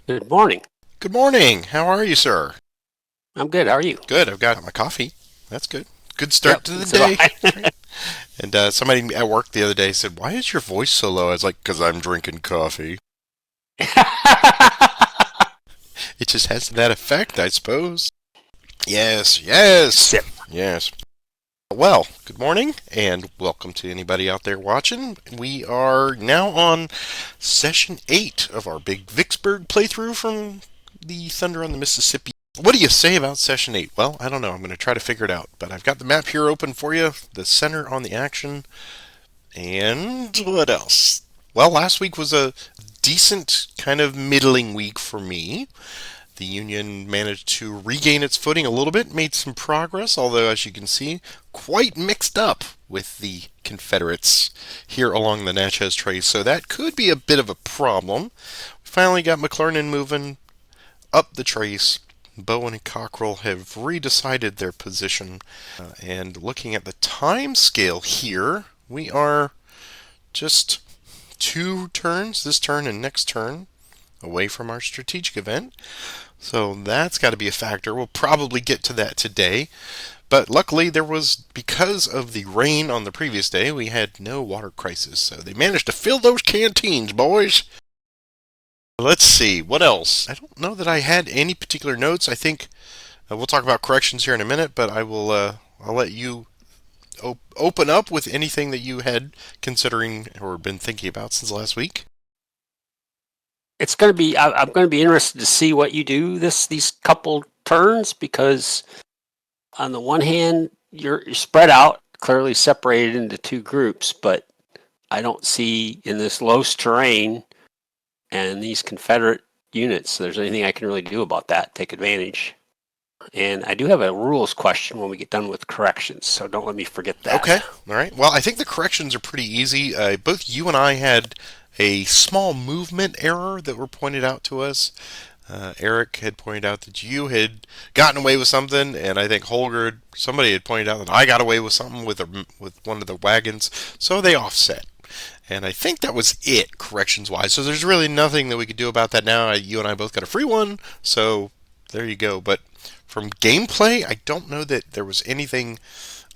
Good morning. Good morning. How are you, sir? I'm good. How are you? Good. I've got my coffee. That's good. Good start Yep, to the so do day. I. Right. And somebody at work the other day said, "Why is your voice so low?" I was like, "Because I'm drinking coffee." It just has that effect, I suppose. Yes, yes, Sip. yes. Well, good morning and welcome to anybody out there watching. We are now on session 8 of our big Vicksburg playthrough from the Thunder on the Mississippi. What do you say about session 8? Well, I don't know. I'm going to try to figure it out. But I've got the map here open for you, the center on the action, and what else? Well, last week was a decent, kind of middling week for me. The Union managed to regain its footing a little bit, made some progress, although, as you can see, quite mixed up with the Confederates here along the Natchez Trace, so that could be a bit of a problem. We finally got McClernand moving up the trace. Bowen and Cockrell have redecided their position, and looking at the time scale here, we are just 2 turns, this turn and next turn, away from our strategic event. So that's got to be a factor. We'll probably get to that today. But luckily, because of the rain on the previous day, we had no water crisis. So they managed to fill those canteens, boys. Let's see, what else? I don't know that I had any particular notes. I think we'll talk about corrections here in a minute, but I'll let you open up with anything that you had considering or been thinking about since last week. It's going to be. I'm going to be interested to see what you do these couple turns because on the one hand you're spread out, clearly separated into two groups, but I don't see in this low terrain and these Confederate units there's anything I can really do about that. Take advantage. And I do have a rules question when we get done with corrections, so don't let me forget Okay, that. all right. Well, I think the corrections are pretty easy. Both you and I had a small movement error that were pointed out to us. Eric had pointed out that you had gotten away with something, and I think Holger, somebody had pointed out that I got away with something with one of the wagons. So they offset, and I think that was it corrections wise. So there's really nothing that we could do about that now. You and I both got a free one, so there you go. But from gameplay, I don't know that there was anything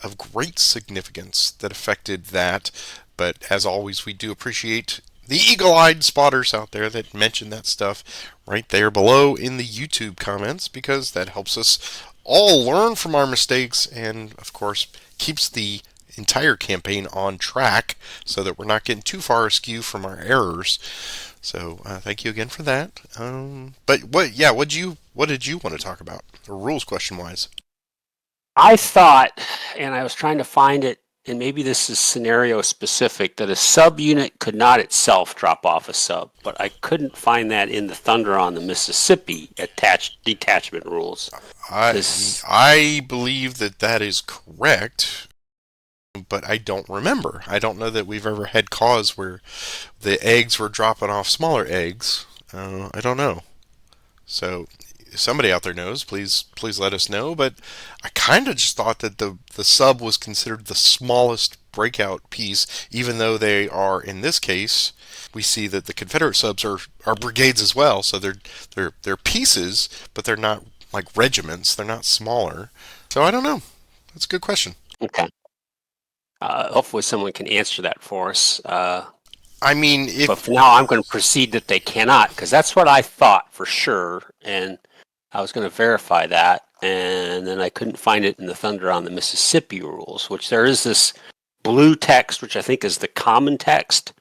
of great significance that affected that. But as always, we do appreciate the eagle eyed spotters out there that mention that stuff right there below in the YouTube comments because that helps us all learn from our mistakes and, of course, keeps the entire campaign on track so that we're not getting too far askew from our errors. So thank you again for that. But what did you want to talk about, rules question wise? I thought, and I was trying to find it, and maybe this is scenario specific, that a subunit could not itself drop off a sub, but I couldn't find that in the Thunder on the Mississippi attached detachment rules. I This, I believe that that is correct, but I don't remember. I don't know that we've ever had cause where the eggs were dropping off smaller eggs. I don't know. So if somebody out there knows, please let us know. But I kind of just thought that the sub was considered the smallest breakout piece, even though they are in this case. We see that the Confederate subs are brigades as well, so they're pieces, but they're not like regiments. They're not smaller. So I don't know. That's a good question. okay. Hopefully someone can answer that for us. I mean, But if for now, I'm going to proceed that they cannot, because that's what I thought for sure, and I was going to verify that, and then I couldn't find it in the Thunder on the Mississippi rules, which there is this blue text, which I think is the common text,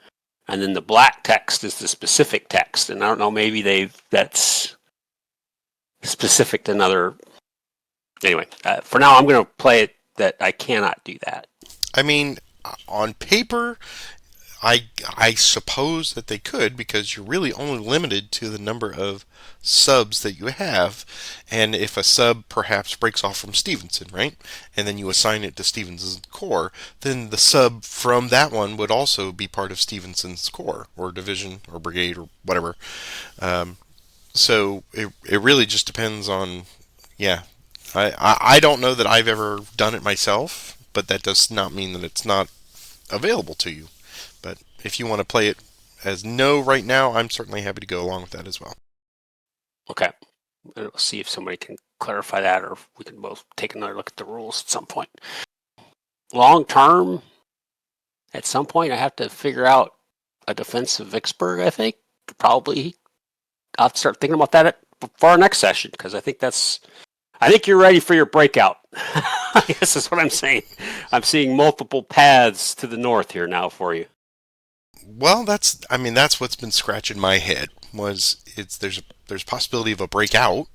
and then the black text is the specific text. And I don't know, maybe that's specific to another. Anyway, for now, I'm going to play it that I cannot do that. I mean, on paper, I suppose that they could because you're really only limited to the number of subs that you have, and if a sub perhaps breaks off from Stevenson, right, and then you assign it to Stevenson's corps, then the sub from that one would also be part of Stevenson's corps or division or brigade or whatever. Um, so it really just depends on, yeah. I don't know that I've ever done it myself, but that does not mean that it's not available to you. But if you want to play it as no right now, I'm certainly happy to go along with that as well. Okay. And we'll see if somebody can clarify that, or if we can both take another look at the rules at some point. Long term, at some point, I have to figure out a defense of Vicksburg. I think probably I'll have to start thinking about that for our next session, because I think that's. I think you're ready for your breakout. I guess that's what I'm saying. I'm seeing multiple paths to the north here now for you. Well, that's what's been scratching my head. There's possibility of a breakout,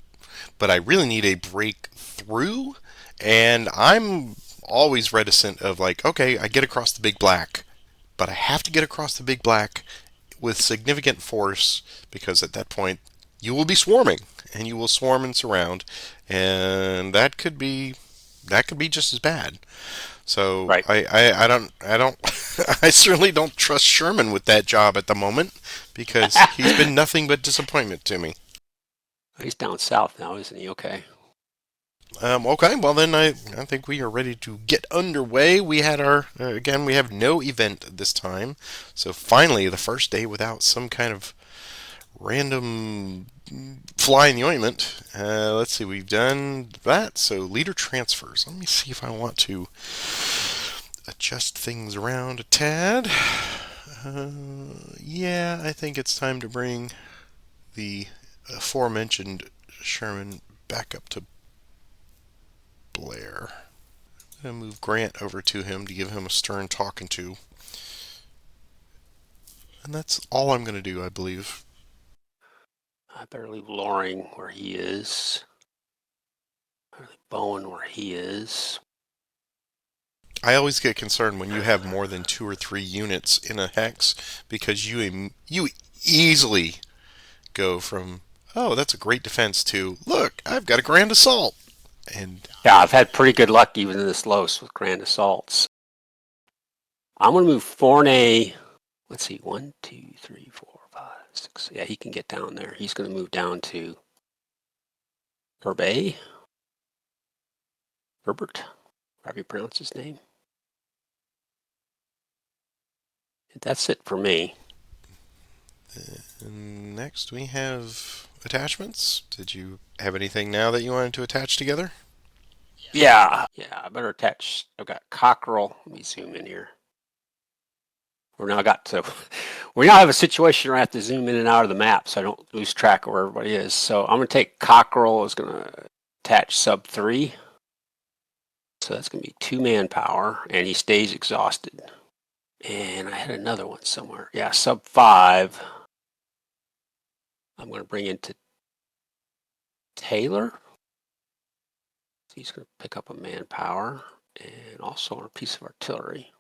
but I really need a breakthrough, and I'm always reticent of like, okay, I get across the big black, but I have to get across the big black with significant force because at that point you will be swarming and you will swarm and surround, and that could be just as bad. So Right. I don't I certainly don't trust Sherman with that job at the moment because he's been nothing but disappointment to me. He's down south now, isn't he? Okay. Okay, well then I think we are ready to get underway. We had our again we have no event this time, so finally the first day without some kind of random fly in the ointment. Let's see, we've done that. So leader transfers. Let me see if I want to adjust things around a tad. Yeah, I think it's time to bring the aforementioned Sherman back up to Blair. I'm going to move Grant over to him to give him a stern talking to. And that's all I'm going to do, I believe. I better leave Loring where he is. Better leave Bowen where he is. I always get concerned when you have more than 2 or 3 units in a hex because you easily go from, oh, that's a great defense, to, look, I've got a grand assault. And Yeah, I've had pretty good luck even in this Los with grand assaults. I'm going to move Fournay. Let's see, 1, 2, 3, 4, 5, 6. Yeah, he can get down there. He's going to move down to Herbay. Herbert, however you pronounce his name. That's it for me. And next we have attachments. Did you have anything now that you wanted to attach together? Yeah, I better attach. I've got Cockerel. Let me zoom in here. We now have a situation where I have to zoom in and out of the map so I don't lose track of where everybody is. So I'm going to take Cockerel is going to attach sub 3. So that's going to be 2 manpower, and he stays exhausted. And I had another one somewhere. Yeah, sub 5. I'm going to bring into Taylor. So he's going to pick up a manpower and also a piece of artillery.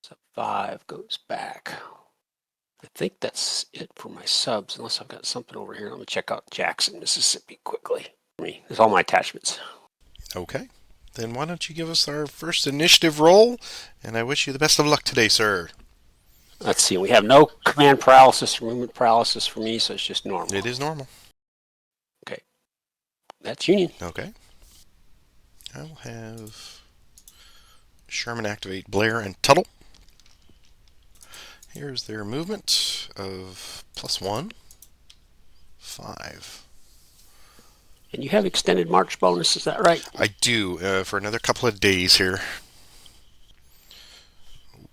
Sub 5 goes back. I think that's it for my subs, unless I've got something over here. Let me check out Jackson, Mississippi quickly. There's all my attachments. Okay. Then why don't you give us our first initiative roll? And I wish you the best of luck today, sir. Let's see. We have no command paralysis or movement paralysis for me, so it's just normal. It is normal. Okay. That's Union. Okay. I will have Sherman activate Blair and Tuttle. Here's their movement of +1, 5. And you have extended march bonus, is that right? I do, for another couple of days here.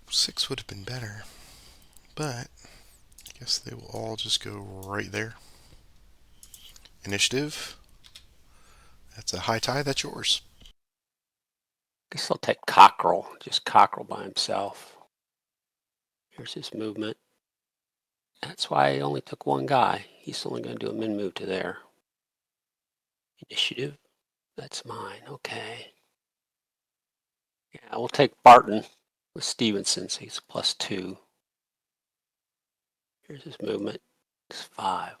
6 would have been better, but I guess they will all just go right there. Initiative. That's a high tie, that's yours. Guess I'll take Cockerel, just Cockerel by himself. Here's his movement. That's why I only took one guy. He's only going to do a min move to there. Initiative. That's mine. Okay. Yeah, we'll take Barton with Stevenson, so he's +2. Here's his movement. It's 5.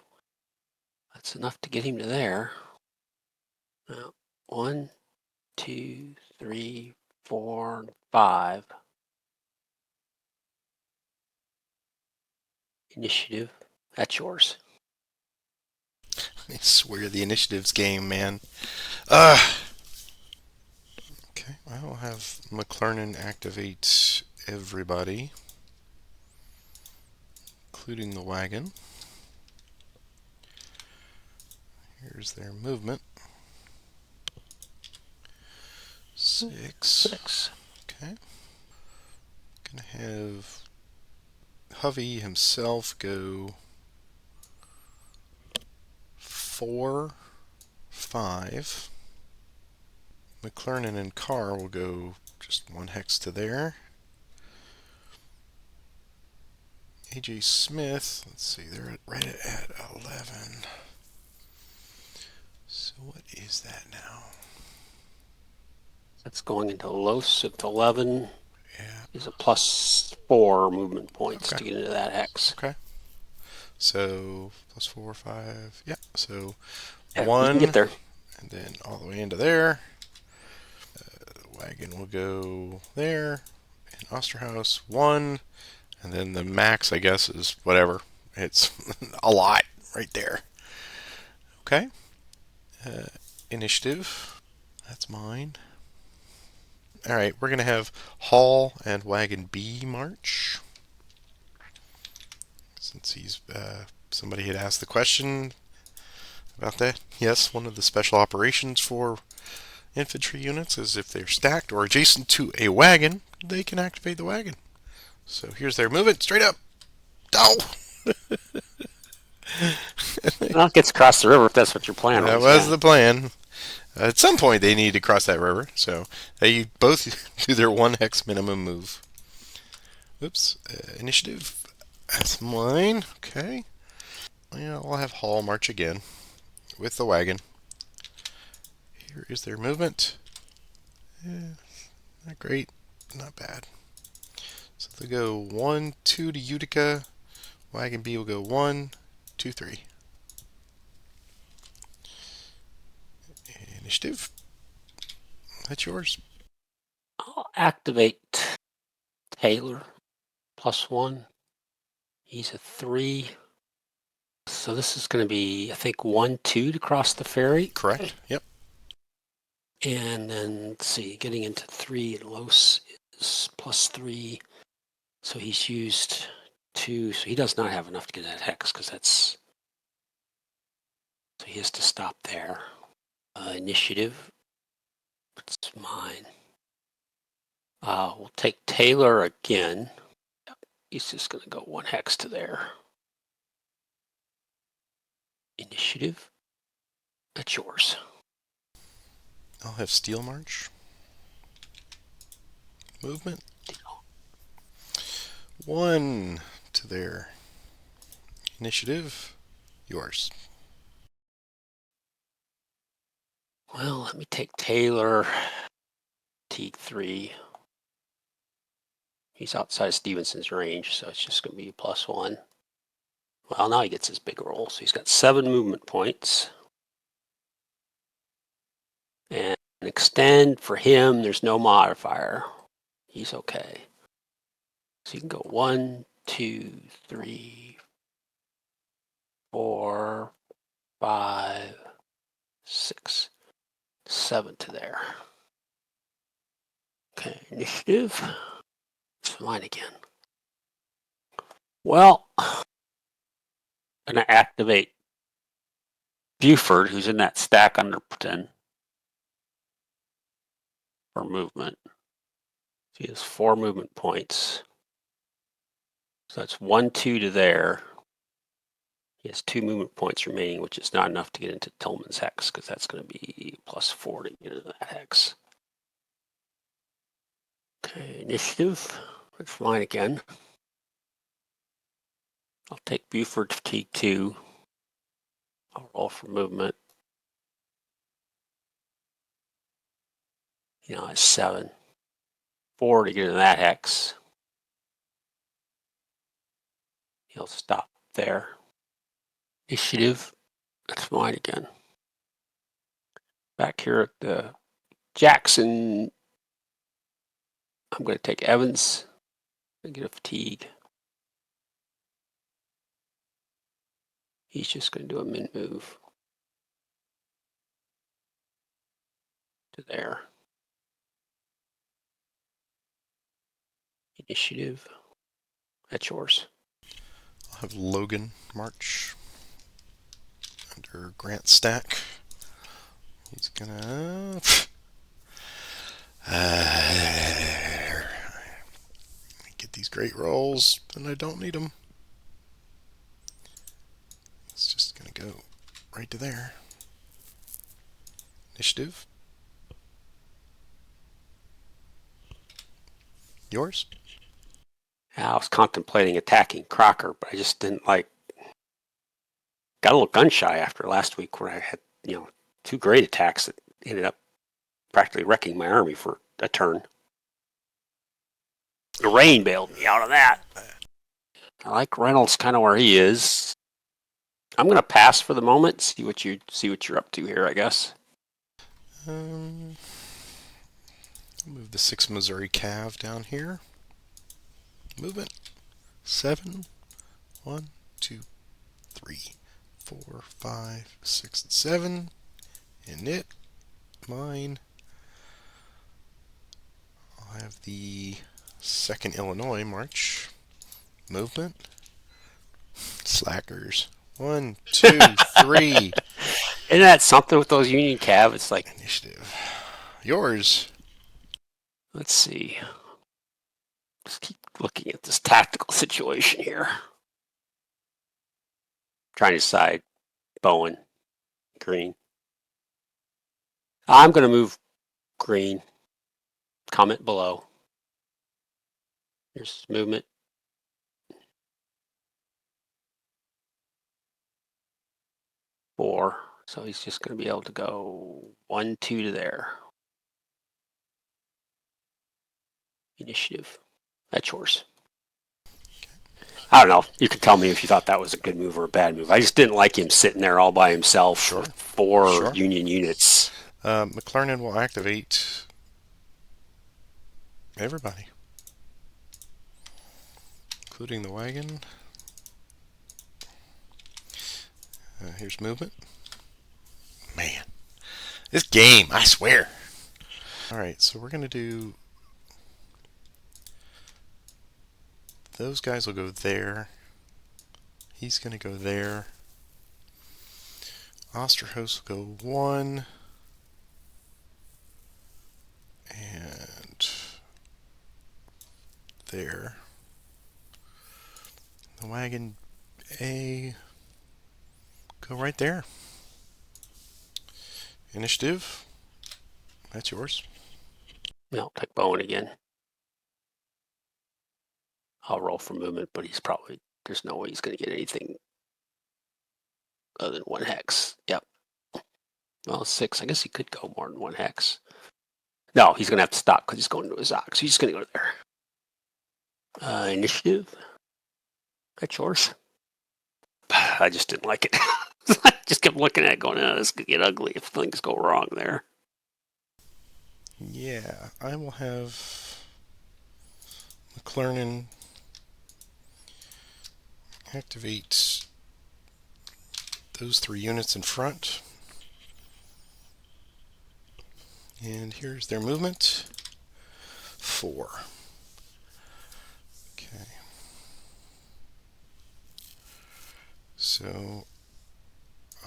That's enough to get him to there. Now, 1, 2, 3, 4, 5. Initiative. That's yours. I swear the initiatives game, man. Okay, I will have McClernand activate everybody, including the wagon. Here's their movement. 6. 6. Okay. Gonna have Hovey himself go 4, 5. McClernand and Carr will go just 1 hex to there. AJ Smith, let's see, they're right at 11. So what is that now? That's going into Los at 11. Yeah. Is a +4 movement points Okay. to get into that hex. Okay. So +4, 5. Yeah. So Yeah, you can 1, get there. and then all the way into there. Wagon will go there. And Osterhaus 1, and then the max, I guess, is whatever. It's a lot right there. Okay. Initiative. That's mine. All right, we're going to have Hall and Wagon B march. Since he's somebody had asked the question about that. Yes, one of the special operations for infantry units is if they're stacked or adjacent to a wagon, they can activate the wagon. So here's their movement, straight up. Oh! Well, it gets across the river if that's what your plan That was. was Yeah. the plan. At some point, they need to cross that river, so they both do their 1 hex minimum move. Oops, initiative. That's mine. Okay. Yeah, I'll have Hall march again with the wagon. Here is their movement. Yeah, not great, not bad. So they'll go 1, 2 to Utica. Wagon B will go 1, 2, 3. Initiative. That's yours. I'll activate Taylor +1. He's a 3. So this is going to be, I think, 1, 2 to cross the ferry. Correct. Yep. And then, let's see, getting into 3 and Los is +3. So he's used 2. So he does not have enough to get that hex because that's. So he has to stop there. Initiative. It's mine. We'll take Taylor again. He's just going to go 1 hex to there. Initiative. That's yours. I'll have Steel March. Movement. 1 to their initiative. Yours. Well, let me take Taylor. Teague 3. He's outside Stevenson's range, so it's just going to be +1. Well, now he gets his big roll, so he's got 7 movement points. And extend for him, there's no modifier. He's okay. So you can go 1, 2, 3, 4, 5, 6, 7 to there. Okay, initiative. It's mine again. Well, I'm going to activate Buford, who's in that stack under pretend for movement. He has 4 movement points. So that's 1, 2 to there. He has 2 movement points remaining, which is not enough to get into Tillman's hex, because that's going to be +4 to get into that hex. Okay, initiative. That's mine again. I'll take Buford fatigue 2. I'll roll for movement. It's 7. 4 to get into that hex. He'll stop there. Initiative. That's mine again. Back here at the Jackson, I'm going to take Evans and get a fatigue. He's just going to do a min move to there. Initiative. That's yours. I'll have Logan march under or Grant stack. He's gonna get these great rolls, and I don't need them. It's just gonna go right to there. Initiative. Yours? I was contemplating attacking Crocker, but I just didn't like. Got a little gun shy after last week where I had, 2 great attacks that ended up practically wrecking my army for a turn. The rain bailed me out of that. I like Reynolds kind of where he is. I'm going to pass for the moment. See what you're up to here, I guess. Move the 6 Missouri Cav down here. Movement. 7. 1, 2, 3, 4, 5, 6, 7. And it. Mine. I'll have the 2nd Illinois march. Movement. Slackers. 1, 2, 3. Isn't that something with those Union Cav? It's like Initiative. Yours. Let's see. Just keep looking at this tactical situation here. Trying to decide Bowen, green. I'm going to move green. Comment below. Here's movement. Four. So he's just going to be able to go 1, 2 to there. Initiative. That's yours. I don't know. You can tell me if you thought that was a good move or a bad move. I just didn't like him sitting there all by himself. Sure. With 4 Sure. Union units. McClernand will activate everybody, including the wagon. Here's movement. Man, this game, I swear. Alright, so we're going to do... Those guys will go there. He's going to go there. Osterhaus will go 1. And there. The wagon A, go right there. Initiative, that's yours. I'll take Bowen again. I'll roll for movement, but there's no way he's going to get anything other than 1 hex. Yep. Well, 6. I guess he could go more than 1 hex. No, he's going to have to stop because he's going to his ox. So he's just going to go there. Initiative. That's yours. I just didn't like it. I just kept looking at it going, this could get ugly if things go wrong there. Yeah, I will have McClernand activate those 3 units in front. And here's their movement. 4. Okay. So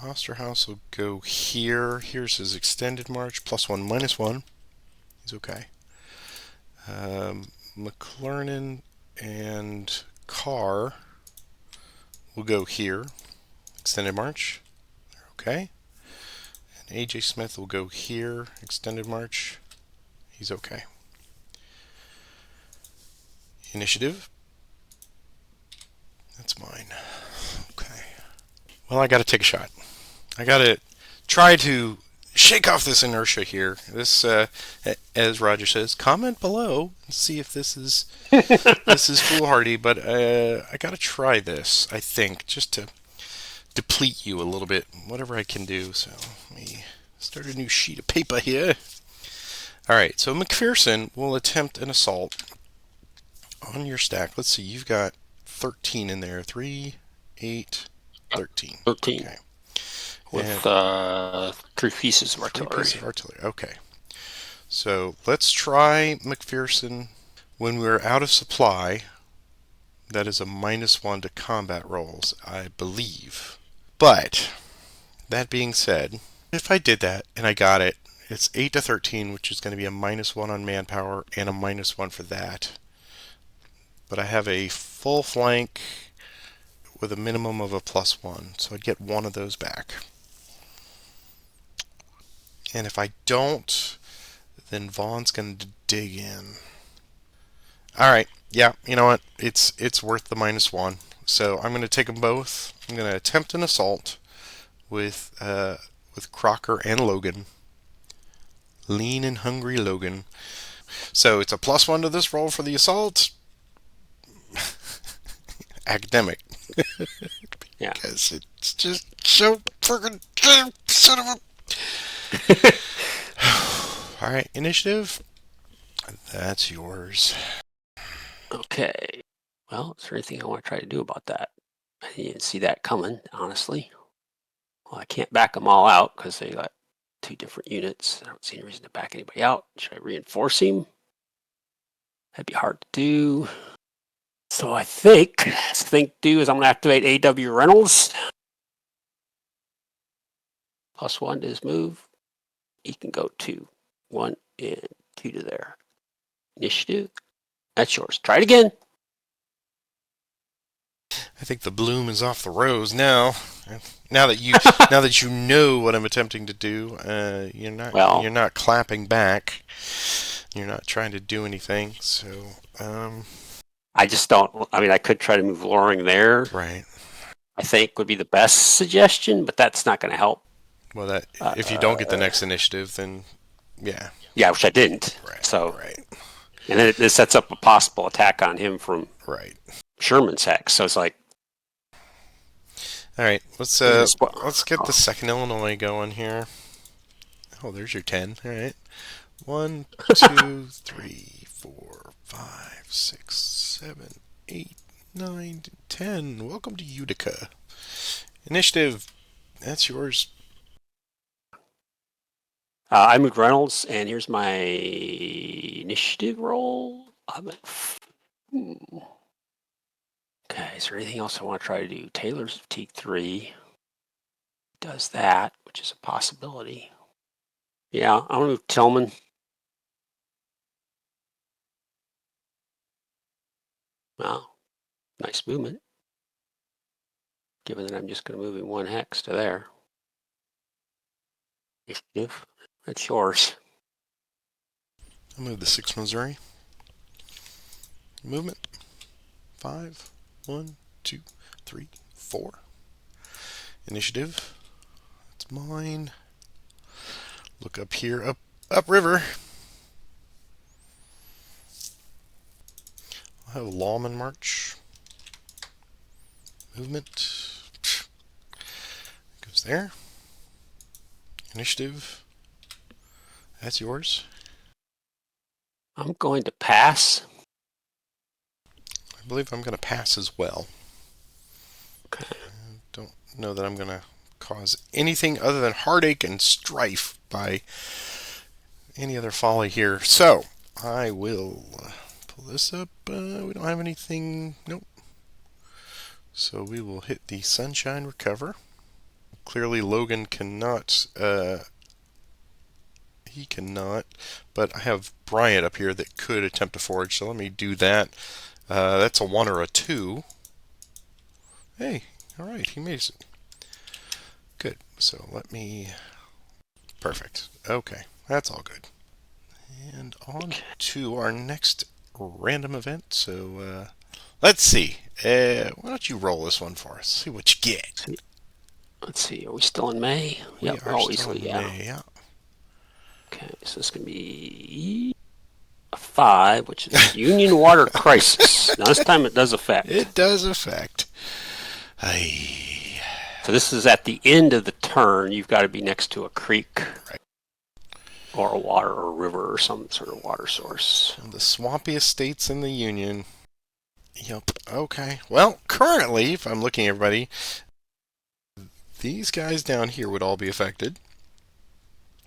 Osterhaus will go here. Here's his extended march. +1, -1. He's okay. McClernand and Carr will go here. Extended march. They're okay. And AJ Smith will go here. Extended march. He's okay. Initiative. That's mine. Okay. Well, I got to take a shot. I got to try to shake off this inertia here. This, as Roger says, comment below and see if this is this is foolhardy. But I got to try this. I think just to deplete you a little bit, whatever I can do. So let me start a new sheet of paper here. All right. So McPherson will attempt an assault on your stack. Let's see. You've got 13 in there. 3, 8, 13. 13. Okay. With 3 pieces of artillery. 3 pieces of artillery. Okay. So let's try McPherson when we're out of supply. That is a -1 to combat rolls, I believe. But that being said, if I did that and I got it, it's 8 to 13, which is going to be a -1 on manpower and a -1 for that. But I have a full flank with a minimum of a +1, so I'd get one of those back. And if I don't, then Vaughn's going to dig in. All right, yeah, you know what? It's worth the -1. So I'm going to take them both. I'm going to attempt an assault with Crocker and Logan. Lean and hungry Logan. So it's a +1 to this roll for the assault. Academic. Yeah. Because it's just so freaking son of a. All right, initiative. That's yours. Okay. Well, is there anything I want to try to do about that? I didn't see that coming, honestly. Well, I can't back them all out because they got 2 different units. I don't see any reason to back anybody out. Should I reinforce him? That'd be hard to do. So I think do is I'm going to activate A.W. Reynolds. +1 to his move. He can go 2, 1, and 2 to there. Initiative. That's yours. Try it again. I think the bloom is off the rose now. Now that you know what I'm attempting to do, you're not clapping back. You're not trying to do anything. So I just don't. I mean, I could try to move Loring there. Right. I think would be the best suggestion, but that's not going to help. Well, that if you don't get the next initiative, then yeah. Yeah, which I didn't. Right. So right. And then it sets up a possible attack on him from Right. Sherman's hex. So it's like, all right, let's get the second Illinois going here. Oh, there's your 10. All right. 1, 2, 3, 4, 5, 6, 7, 8, 9, 10. Welcome to Utica. Initiative. That's yours. I moved Reynolds, and here's my initiative roll. I'm at. Okay, is there anything else I want to try to do? Taylor's fatigue 3 does that, which is a possibility. Yeah, I'm gonna move Tillman. Wow, nice movement. Given that I'm just gonna move him 1 hex to there. Initiative, that's yours. I'll move the 6 Missouri. Movement. 5, 1, 2, 3, 4. Initiative. That's mine. Look up here, upriver. I'll have Lawman march. Movement. Goes there. Initiative. That's yours. I'm going to pass. I believe I'm going to pass as well. Okay. I don't know that I'm going to cause anything other than heartache and strife by any other folly here. So, I will pull this up. We don't have anything. Nope. So we will hit the Sunshine Recover. Clearly Logan cannot. He cannot. But I have Bryant up here that could attempt to forage. So let me do that. That's a 1 or a 2. Hey, alright, he made it. Good. So let me... Perfect. Okay, that's all good. And on to our next random event. So let's see. Why don't you roll this one for us? See what you get. Let's see. Are we still in May? We Yep, are always, still in yeah. May, yeah. Okay, so this can be a 5, which is Union Water Crisis. Now this time it does affect. It does affect. Aye. So this is at the end of the turn. You've got to be next to a creek, right, or a water or a river or some sort of water source. The swampiest states in the Union. Yep. Okay. Well, currently, if I'm looking at everybody, these guys down here would all be affected.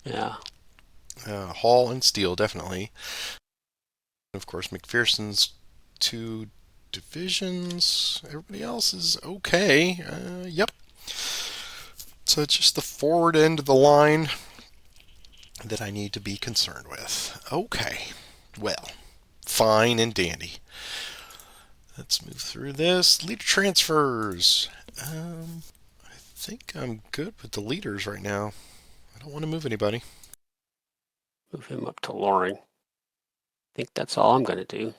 Yeah. Hall and Steele, definitely. Of course, McPherson's 2 divisions. Everybody else is okay. Yep. So it's just the forward end of the line that I need to be concerned with. Okay, well, fine and dandy. Let's move through this. Leader transfers. I think I'm good with the leaders right now. I don't want to move anybody. Move him up to Loring. I think that's all I'm going to do.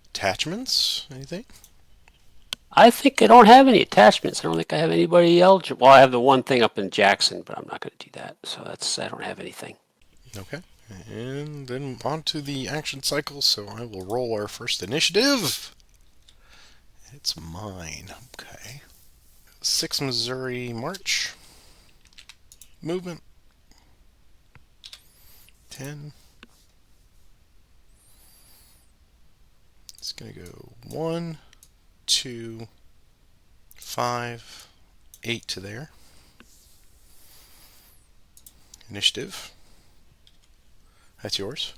Attachments? Anything? I think I don't have any attachments. I don't think I have anybody eligible. Well, I have the one thing up in Jackson, but I'm not going to do that. So I don't have anything. Okay. And then on to the action cycle. So I will roll our first initiative. It's mine. Okay. 6 Missouri March. Movement. 10. It's going to go 1, 2, 5, 8 to there. Initiative. That's yours.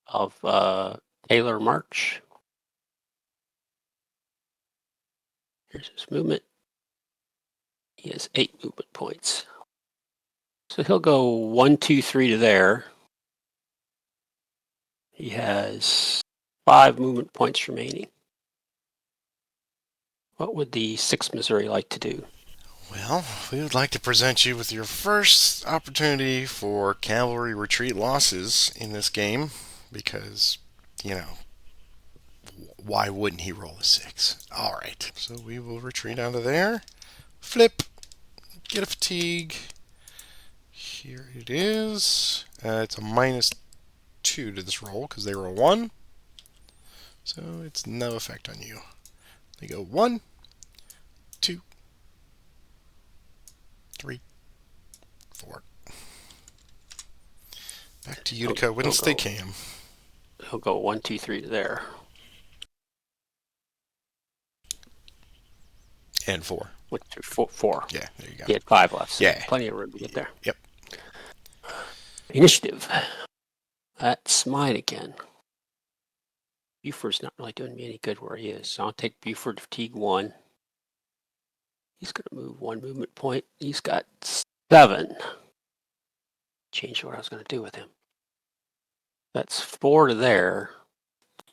Of Taylor March. Here's his movement. He has 8 movement points. So he'll go 1, 2, 3 to there. He has 5 movement points remaining. What would the 6th Missouri like to do? Well, we would like to present you with your first opportunity for cavalry retreat losses in this game because, why wouldn't he roll a 6? All right, so we will retreat out of there. Flip. Get a fatigue. Here it is. It's a -2 to this roll because they roll 1. So it's no effect on you. They go 1, 2, 3, 4. Back to Utica whence they came. He'll go 1, 2, 3 to there. And 4. 1, 2, 4, 4. Yeah, there you go. He had 5 left. So yeah. Plenty of room to get there. Yep. Initiative. That's mine again. Buford's not really doing me any good where he is. So I'll take Buford fatigue 1. He's going to move 1 movement point. He's got 7. Change what I was going to do with him. That's 4 to there.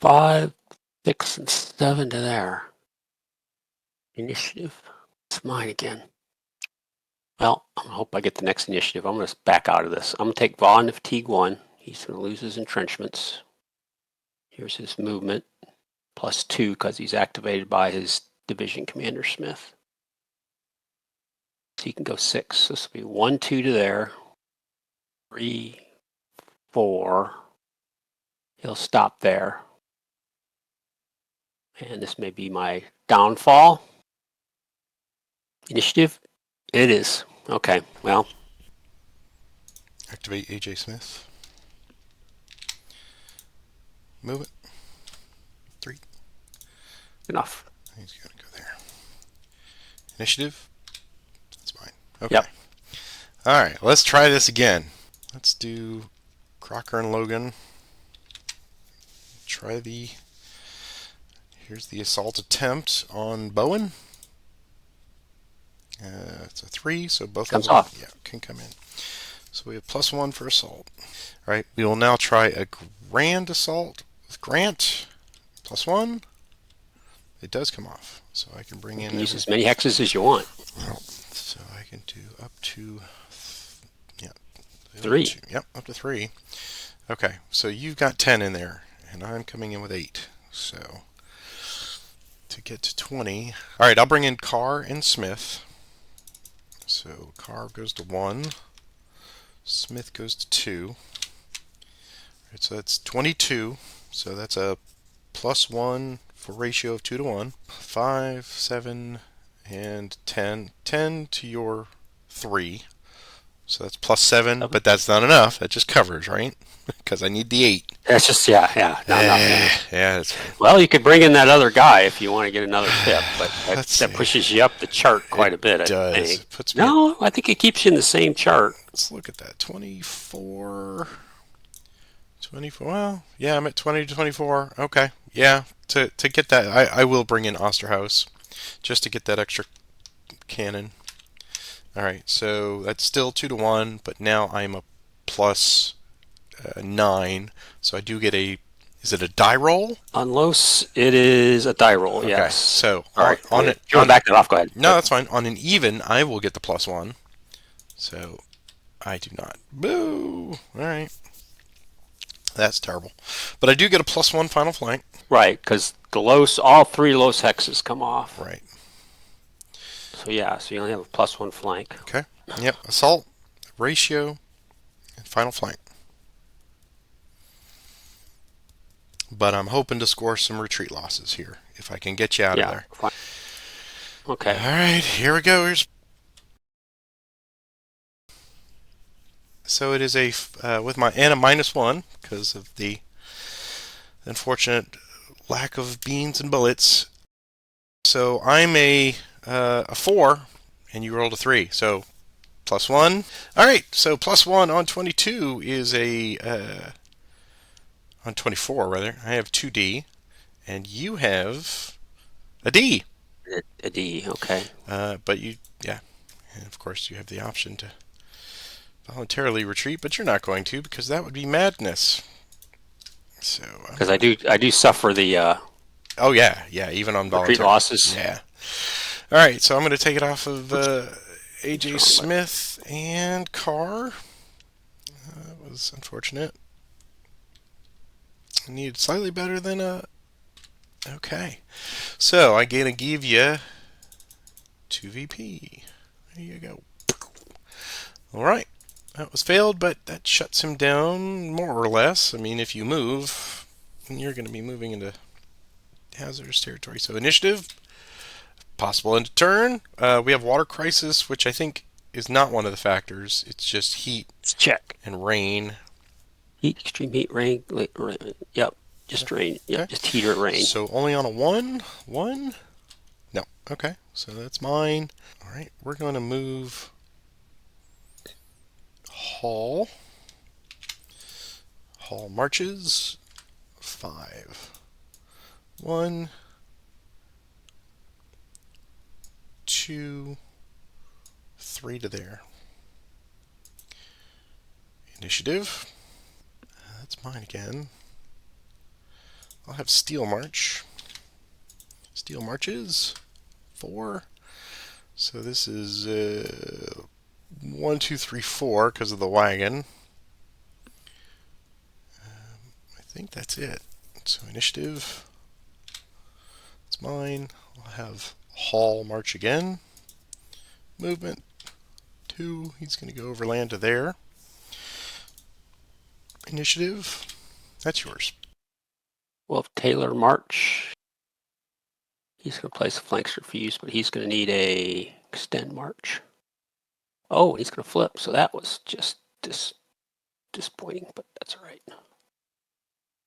5, 6, and 7 to there. Initiative. It's mine again. Well, I hope I get the next initiative. I'm going to back out of this. I'm going to take Vaughn to fatigue 1. He's going to lose his entrenchments. Here's his movement. +2 because he's activated by his division commander Smith. So he can go 6. This will be 1, 2 to there. 3, 4. He'll stop there. And this may be my downfall. Initiative? It is. Okay, well. Activate AJ Smith. Move it. 3. Enough. He's going to go there. Initiative? That's mine. Okay. Yep. All right, let's try this again. Let's do Crocker and Logan. Here's the assault attempt on Bowen. It's a 3, so both Comes of them off. Yeah, can come in. So we have +1 for assault. All right, we will now try a grand assault with Grant. +1. It does come off, so I can bring in Use as many hexes as you want. So I can do up to 3. Yep, up to 3. Okay, so you've got 10 in there, and I'm coming in with 8. So to get to 20. All right, I'll bring in Carr and Smith. So Carr goes to 1. Smith goes to 2. All right, so that's 22. So that's a +1 for ratio of 2 to 1. 5, 7, and 10. 10 to your 3. So that's +7, but that's not enough. That just covers, right? Because I need the 8. That's just, not enough. Yeah, that's fine. Well, you could bring in that other guy if you want to get another pip, but that pushes you up the chart quite a bit. It does. I think. Puts me No, I think it keeps you in the same chart. Let's look at that. 24. 24. Well, yeah, I'm at 20 to 24. Okay. Yeah, to get that, I will bring in Osterhaus just to get that extra cannon. All right, so that's still 2 to 1, but now I'm a plus 9. So I do get a. Is it a die roll? Unless it is a die roll, Okay, yes. so All right. on it If you want to back that off, go ahead. no, that's fine. On an even, I will get the plus 1. So I do not. Boo! All right, that's terrible. But I do get a plus 1 final flank. Right, because all three Los hexes come off. Right. So yeah, so you only have a plus 1 flank. Okay. Yep. Assault, ratio, and final flank. But I'm hoping to score some retreat losses here if I can get you out of there. Fine. Okay. All right, here we go. So it is with my and a -1 because of the unfortunate lack of beans and bullets. So I'm a 4, and you rolled a 3. So +1. All right. So +1 on 22 is on 24 rather. I have 2D, and you have a D. A D, okay. But yeah, and of course you have the option to voluntarily retreat, but you're not going to because that would be madness. So Because I do suffer the oh yeah, even on retreat voluntary losses. Yeah. All right, so I'm going to take it off of AJ Smith and Carr. That was unfortunate. I needed slightly better than a. Okay, so I'm gonna give you 2 VP. There you go. All right, that was failed, but that shuts him down more or less. I mean, if you move, you're going to be moving into hazardous territory. So initiative, possible end of turn. We have water crisis, which I think is not one of the factors. It's just heat. Let's check. And rain. Heat, extreme heat, rain. Yep, just rain. Yep, Okay. just heat or rain. So only on a 1? 1? No. Okay, so that's mine. All right, we're going to move Hall. Hall marches 5. 1, 2, 3 to there. Initiative. That's mine again. I'll have Steel March. Steel Marches 4. So this is 1, 2, 3, 4 because of the wagon. I think that's it. So initiative. It's mine. I'll have Hall march again. Movement 2. He's going to go overland to there. Initiative. That's yours. We'll have Taylor march. He's going to place a flankster fuse, but he's going to need a extend march. Oh, he's going to flip. So that was just disappointing, but that's all right.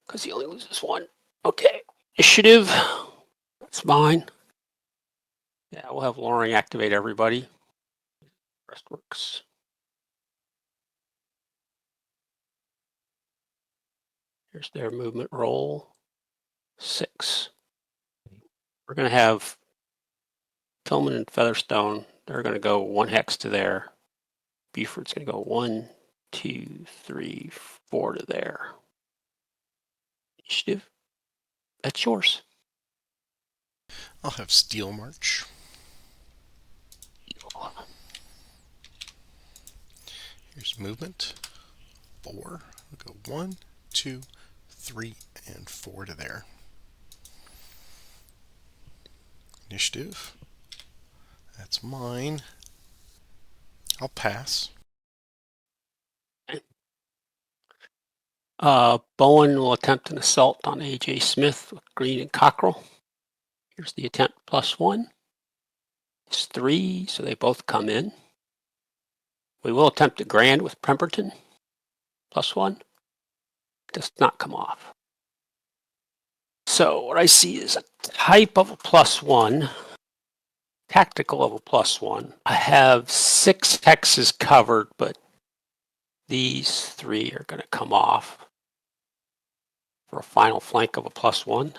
Because he only loses 1. Okay. Initiative. That's mine. Yeah, we'll have Loring activate everybody. Breastworks. Here's their movement roll. 6. We're going to have Tillman and Featherstone. They're going to go 1 hex to there. Buford's going to go 1, 2, 3, 4 to there. Initiative. That's yours. I'll have Steel March. Here's movement 4. We'll go 1, 2, 3, and 4 to there. Initiative. That's mine. I'll pass. Bowen will attempt an assault on AJ Smith with Green and Cockrell. Here's the attempt +1. It's 3, so they both come in. We will attempt a grand with Pemberton. +1. Does not come off. So what I see is a type of a +1. Tactical of a +1. I have 6 hexes covered, but these 3 are going to come off for a final flank of a +1.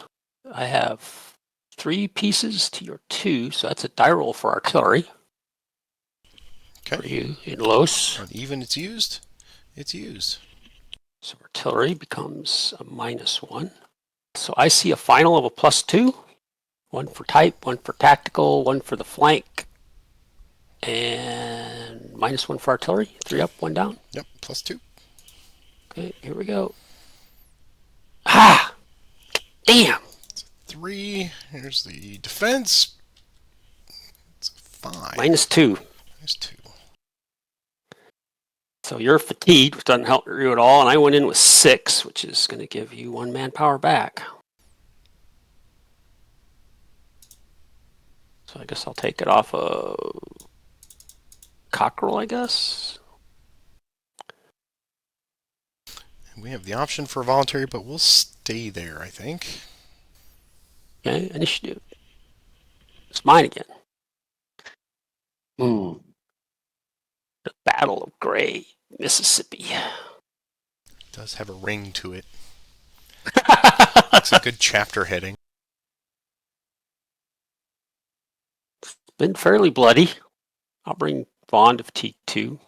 I have 3 pieces to your 2, so that's a die roll for artillery. for you in Los. And even it's used. It's used. So artillery becomes a -1. So I see a final of a +2. One for type, one for tactical, one for the flank, and -1 for artillery. 3 up, 1 down. Yep, +2. Okay, here we go. Ah! Damn! 3. Here's the defense. It's 5. -2. -2. So you're fatigued, which doesn't help you at all, and I went in with 6, which is going to give you 1 manpower back. So I guess I'll take it off of Cockerel, I guess. We have the option for voluntary, but we'll stay there, I think. Okay, initiative. It's mine again. The Battle of Gray, Mississippi. Does have a ring to it. It's a good chapter heading. Been fairly bloody. I'll bring Vaughn to fatigue 2.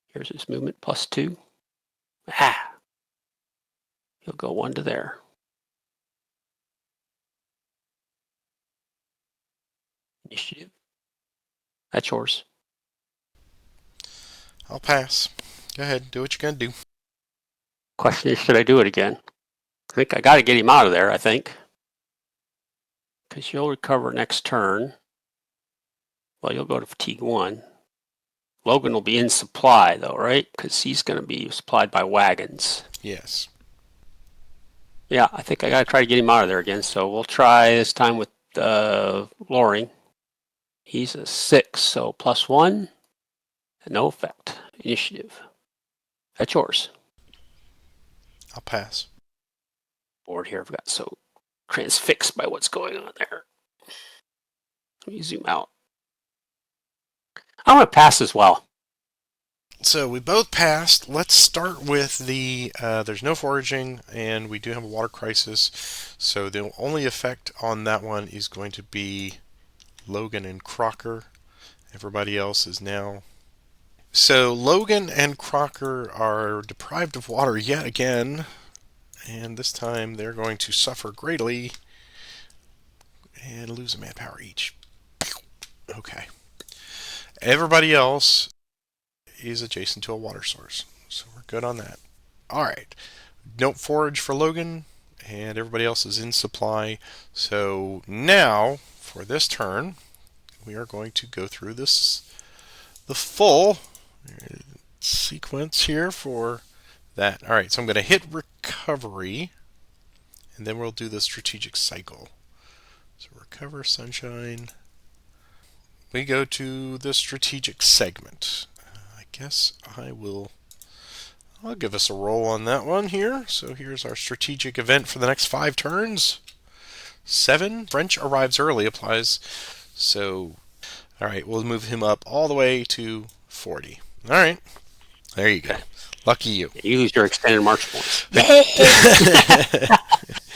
Here's his movement +2. Ah! He'll go 1 to there. Initiative. That's yours. I'll pass. Go ahead, do what you're going to do. Question is, should I do it again? I think I got to get him out of there, I think. Because you'll recover next turn. Well, you'll go to fatigue 1. Logan will be in supply, though, right? Because he's going to be supplied by wagons. Yes. Yeah, I think I got to try to get him out of there again. So we'll try this time with Loring. He's a 6, so +1. No effect. Initiative. That's yours. I'll pass. Board here, I've got so transfixed by what's going on there. Let me zoom out. I'm going to pass as well. So we both passed. Let's start with the, there's no foraging, and we do have a water crisis. So the only effect on that one is going to be Logan and Crocker. Everybody else is now. So Logan and Crocker are deprived of water yet again. And this time they're going to suffer greatly and lose a manpower each. Okay. Everybody else is adjacent to a water source, so we're good on that. Alright. Don't forage for Logan, and everybody else is in supply. So now, for this turn, we are going to go through the full sequence here for that. Alright, so I'm going to hit recovery, and then we'll do the strategic cycle. So recover, sunshine. We go to the strategic segment. I guess I'll give us a roll on that one here. So here's our strategic event for the next 5 turns. 7, French arrives early, applies. So, alright, we'll move him up all the way to 40. Alright, there you go. Lucky you. You lose your extended march points.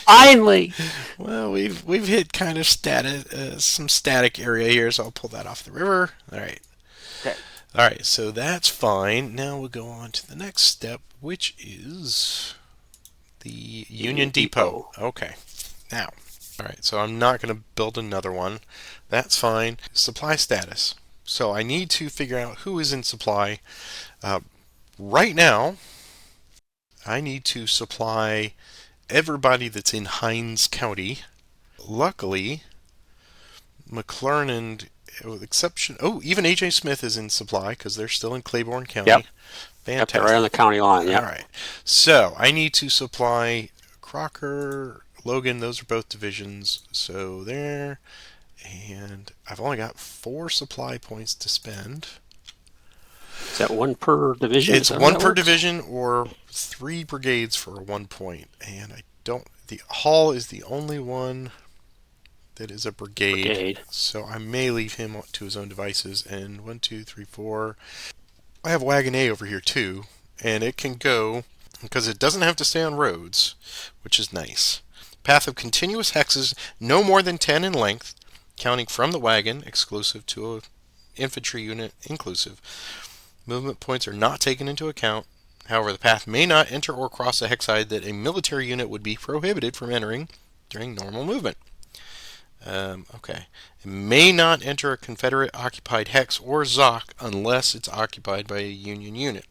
Finally! Well, we've hit kind of some static area here, so I'll pull that off the river. Alright. Okay. Alright, so that's fine. Now we'll go on to the next step, which is the Union Depot. Okay. Now, alright, so I'm not going to build another one. That's fine. Supply status. So I need to figure out who is in supply. Right now, I need to supply everybody that's in Hinds County. Luckily, McClernand, with exception, even AJ Smith is in supply because they're still in Claiborne County. Yep. Fantastic. Yep, right on the county line. Yeah. All right. So I need to supply Crocker, Logan. Those are both divisions. So there, and I've only got 4 supply points to spend. Is that 1 per division? It's 1 per division or 3 brigades for 1 point. And I don't. The Hall is the only one that is a brigade. So I may leave him to his own devices. And 1, 2, 3, 4. I have Wagon A over here too, and it can go because it doesn't have to stay on roads, which is nice. Path of continuous hexes, no more than 10 in length, counting from the wagon, exclusive to infantry unit inclusive. Movement points are not taken into account. However, the path may not enter or cross a hexside that a military unit would be prohibited from entering during normal movement. Okay. It may not enter a Confederate occupied hex or ZOC unless it's occupied by a Union unit.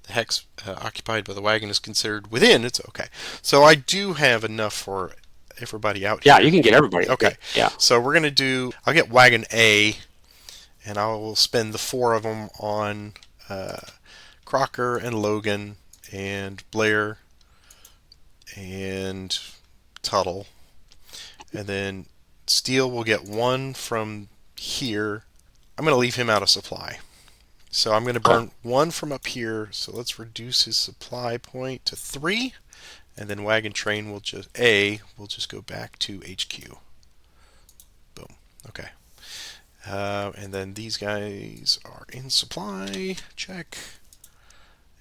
The hex occupied by the wagon is considered within. It's okay. So I do have enough for everybody out here. Yeah, you can get everybody. Okay. Yeah. So we're going to I'll get wagon A, and I will spend the 4 of them on Crocker and Logan and Blair and Tuttle. And then Steele will get 1 from here. I'm going to leave him out of supply. So I'm going to burn 1 from up here. So let's reduce his supply point to 3. And then wagon train will just go back to HQ. Boom. Okay. And then these guys are in supply. Check.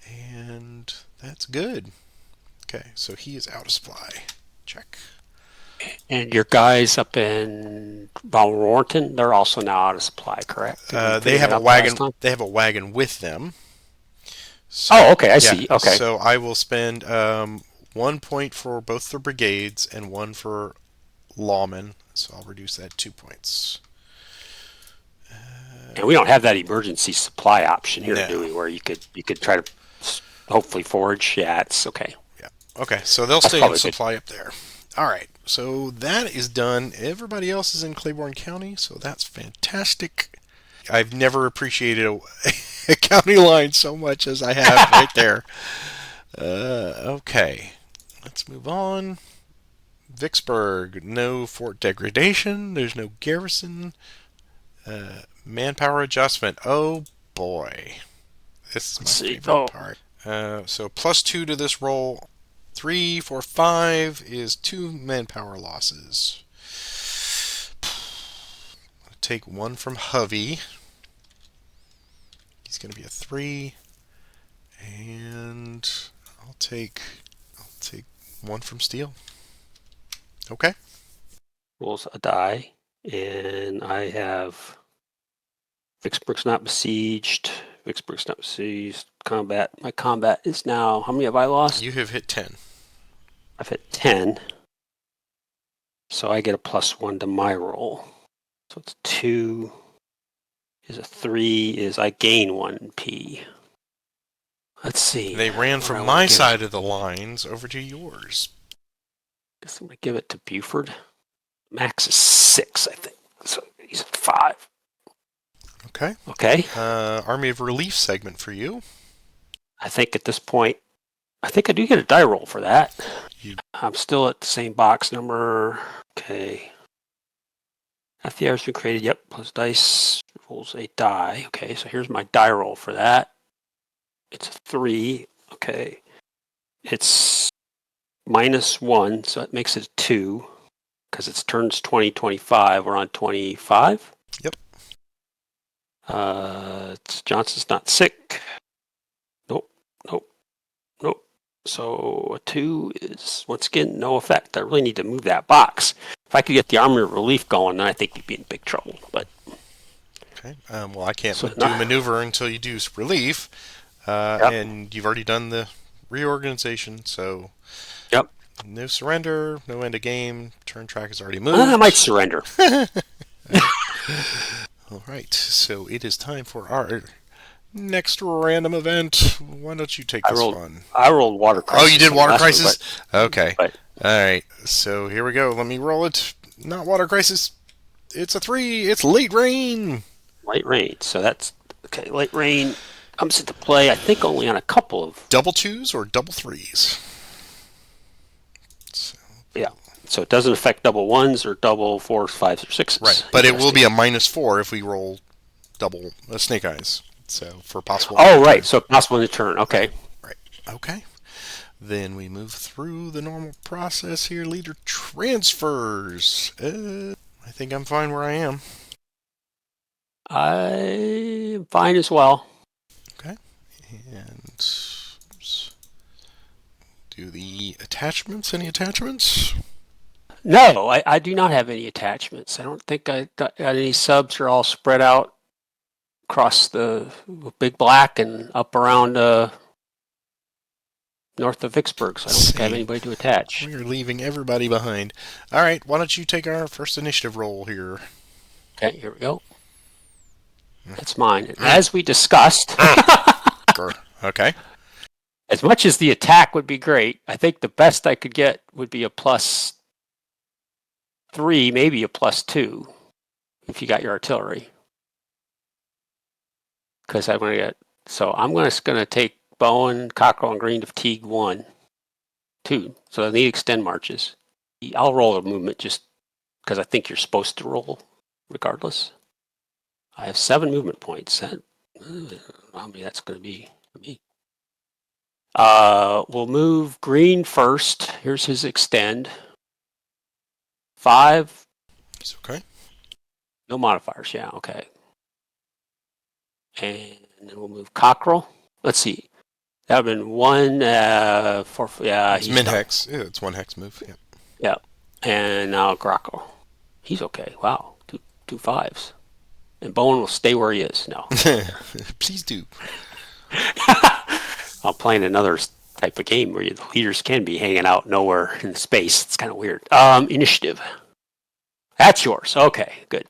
And that's good. Okay, so he is out of supply. Check. And your guys up in Valwarton, they're also now out of supply, correct? They have a wagon. They have a wagon with them. So, okay, I see. Okay. So I will spend 1 point for both the brigades and 1 for lawmen. So I'll reduce that 2 points. And we don't have that emergency supply option here, do we? Where you could try to hopefully forage. Yeah, it's okay. Yeah. Okay, so they'll stay in supply up there. All right, so that is done. Everybody else is in Claiborne County, so that's fantastic. I've never appreciated a county line so much as I have right there. Okay, let's move on. Vicksburg, no fort degradation. There's no garrison. Manpower adjustment. Oh boy, this is my favorite part. So +2 to this roll. 3, 4, 5 is 2 manpower losses. I'll take 1 from Hovey. He's going to be a 3, and I'll take 1 from Steele. Okay. Rolls a die, and I have Vicksburg's not besieged. Vicksburg's not besieged. Combat. My combat is now. How many have I lost? You have hit 10. I've hit 10. So I get a +1 to my roll. So it's 2 is a 3 is I gain 1 P. Let's see. They ran from my side of the lines over to yours. Guess I'm going to give it to Buford. Max is 6, I think. So he's at 5. Okay. Okay. Army of Relief segment for you. I think at this point, I think I do get a die roll for that. I'm still at the same box number. Okay. After the hour's been created, yep, plus dice rolls a die. Okay, so here's my die roll for that. It's a 3. Okay. It's -1, so it makes it a 2. Because it's turns 2025. We're on 25. Yep. Johnson's not sick. Nope. So a 2 is, once again, no effect. I really need to move that box. If I could get the Army of Relief going, then I think you'd be in big trouble. But okay. Well, I can't do maneuver until you do relief. And you've already done the reorganization, so... Yep. No surrender, no end of game. Turn track is already moved. I might surrender. All right, so it is time for our next random event. Why don't you take this one? I rolled Water Crisis. Oh, you did Water Crisis? Okay. But, all right, so here we go. Let me roll it. Not Water Crisis. It's a 3. It's Late Rain. Late Rain. So that's... Okay, Late Rain comes into play, I think, only on a couple of... Double 2s or double 3s? Yeah. So it doesn't affect double 1s or double 4s, 5s, or 6s. Right, but it will be a -4 if we roll double Snake Eyes. So for possible... Oh, right, so possible in the turn. Okay. Right, okay. Then we move through the normal process here. Leader transfers. I think I'm fine where I am. I'm fine as well. Okay. And do the attachments. Any attachments? No, I do not have any attachments. I don't think I got any subs. Are all spread out across the Big Black and up around north of Vicksburg, so I don't think I have anybody to attach. We are leaving everybody behind. All right, why don't you take our first initiative roll here? Okay, here we go. That's mine. And as we discussed, Okay. as much as the attack would be great, I think the best I could get would be a +3, maybe a +2, if you got your artillery. Because I'm going to get, so I'm just going to take Bowen, Cockrell, and Green to fatigue 1, 2. So I need extend marches. I'll roll a movement just because I think you're supposed to roll regardless. I have 7 movement points. How many that's going to be for me? We'll move Green first. Here's his extend. 5. It's okay. No modifiers. Yeah, okay. And then we'll move Cockrell. Let's see. That would have been 1, 4. Yeah, it's min hex. Yeah, it's 1 hex move. Yeah. Yeah. And now Cockrell. He's okay. Wow. Two 5s. And Bowen will stay where he is. No. Please do. I'm playing another type of game where the leaders can be hanging out nowhere in space. It's kind of weird. Initiative. That's yours. Okay, good.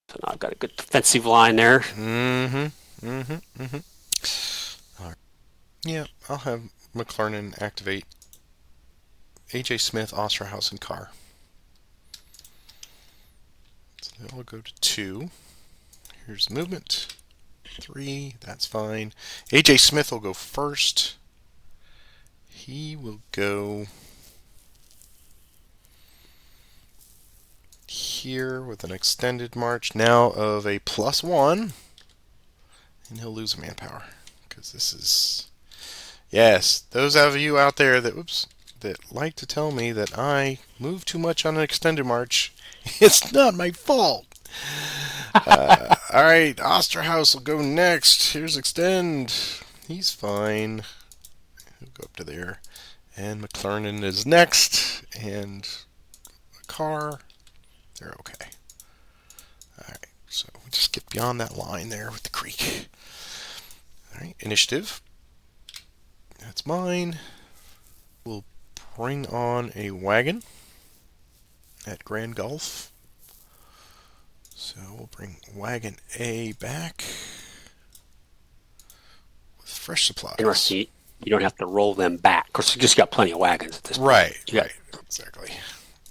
So now I've got a good defensive line there. Mm-hmm. Mm-hmm. Mm-hmm. All right. Yeah, I'll have McClernand activate A.J. Smith, Osterhaus, and Carr. So they'll go to 2. Here's movement. 3, that's fine. A.J. Smith will go first. He will go here with an extended march now of a +1. And he'll lose manpower. Because this is... Yes, those of you out there that like to tell me that I move too much on an extended march, it's not my fault. Alright, Osterhaus will go next. Here's extend. He's fine. He'll go up to there. And McClernand is next. And Carr, they're okay. Alright, so we just get beyond that line there with the creek. Alright, initiative. That's mine. We'll bring on a wagon at Grand Gulf. So we'll bring wagon A back with fresh supplies. You don't have to roll them back. Of course, you just got plenty of wagons at this point. Right, exactly.